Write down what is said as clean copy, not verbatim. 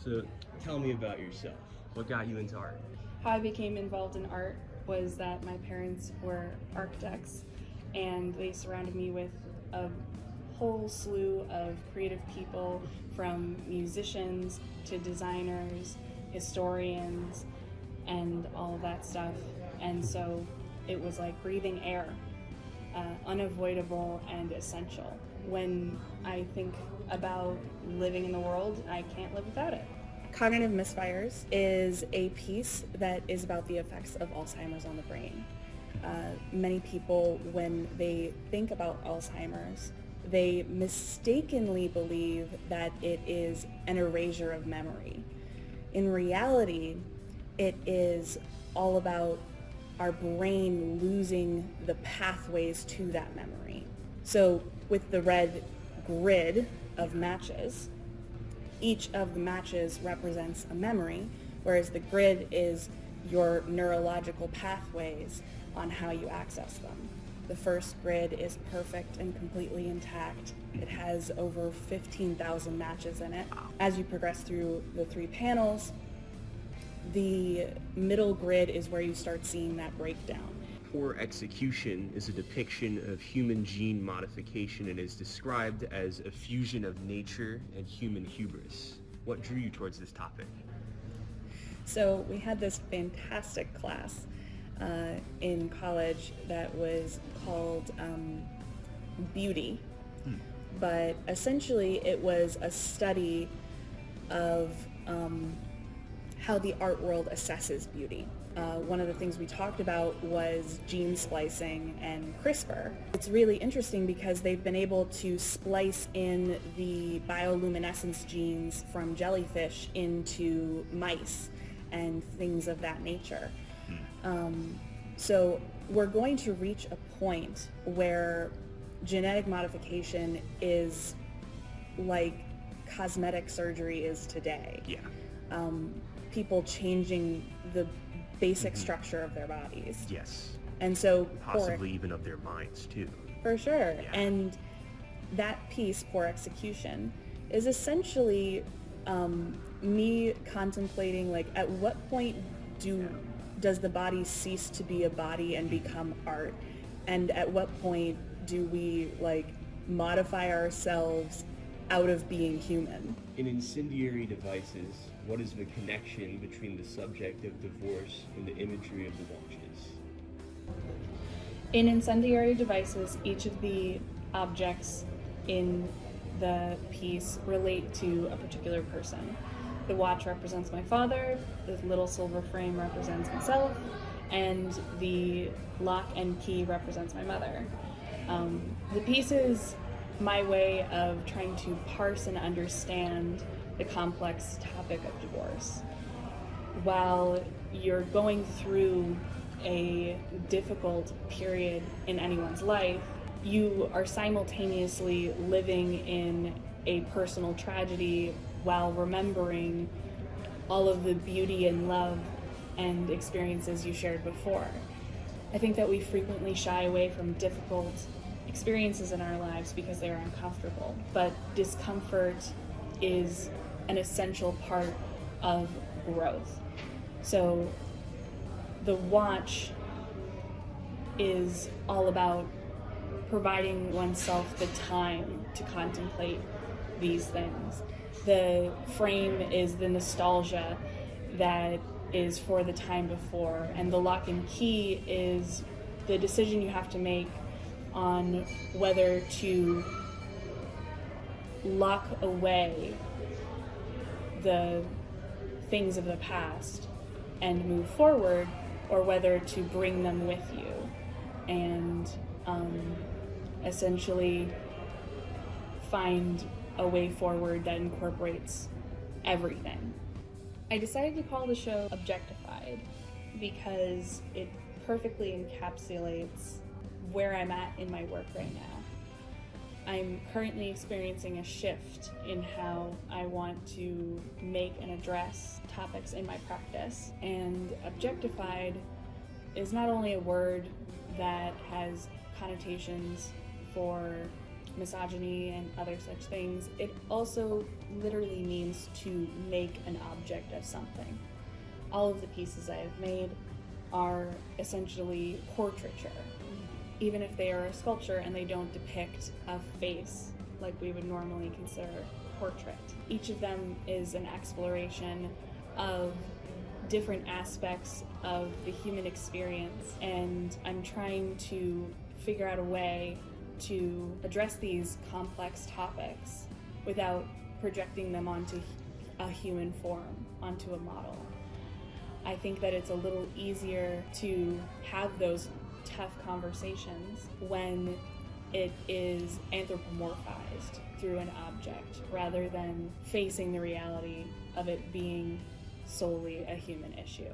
So tell me about yourself. What got you into art? How I became involved in art was that my parents were architects, and they surrounded me with a whole slew of creative people, from musicians to designers, historians, and all of that stuff. And so it was like breathing air, unavoidable and essential. When I think about living in the world, I can't live without it. Cognitive Misfires is a piece that is about the effects of Alzheimer's on the brain. Many people, when they think about Alzheimer's, they mistakenly believe that it is an erasure of memory. In reality, it is all about our brain losing the pathways to that memory. So with the red grid of matches, each of the matches represents a memory, whereas the grid is your neurological pathways on how you access them. The first grid is perfect and completely intact. It has over 15,000 matches in it. As you progress through the 3 panels, the middle grid is where you start seeing that breakdown. Poor Execution is a depiction of human gene modification and is described as a fusion of nature and human hubris. What drew you towards this topic? So we had this fantastic class in college that was called Beauty, but essentially it was a study of how the art world assesses beauty. One of the things we talked about was gene splicing and CRISPR. It's really interesting because they've been able to splice in the bioluminescence genes from jellyfish into mice and things of that nature. So we're going to reach a point where genetic modification is like cosmetic surgery is today. Yeah. People changing the basic structure of their bodies. Yes. And so Possibly even of their minds too. for sure. Yeah. And that piece, Poor Execution, is essentially me contemplating, like, at what point does the body cease to be a body and become art? And at what point do we, like, modify ourselves out of being human? In Incendiary Devices, what is the connection between the subject of divorce and the imagery of the watches? In Incendiary Devices, each of the objects in the piece relate to a particular person. The watch represents my father, the little silver frame represents myself, and the lock and key represents my mother. The piece is my way of trying to parse and understand the complex topic of divorce. While you're going through a difficult period in anyone's life, you are simultaneously living in a personal tragedy while remembering all of the beauty and love and experiences you shared before. I think that we frequently shy away from difficult experiences in our lives because they are uncomfortable, but discomfort is an essential part of growth. So the watch is all about providing oneself the time to contemplate these things. The frame is the nostalgia that is for the time before, and the lock and key is the decision you have to make on whether to lock away the things of the past and move forward, or whether to bring them with you and essentially find a way forward that incorporates everything. I decided to call the show Objectified because it perfectly encapsulates where I'm at in my work right now. I'm currently experiencing a shift in how I want to make and address topics in my practice, and objectified is not only a word that has connotations for misogyny and other such things, it also literally means to make an object of something. All of the pieces I have made are essentially portraiture, even if they are a sculpture and they don't depict a face like we would normally consider portrait. Each of them is an exploration of different aspects of the human experience, and I'm trying to figure out a way to address these complex topics without projecting them onto a human form, onto a model. I think that it's a little easier to have those tough conversations when it is anthropomorphized through an object rather than facing the reality of it being solely a human issue.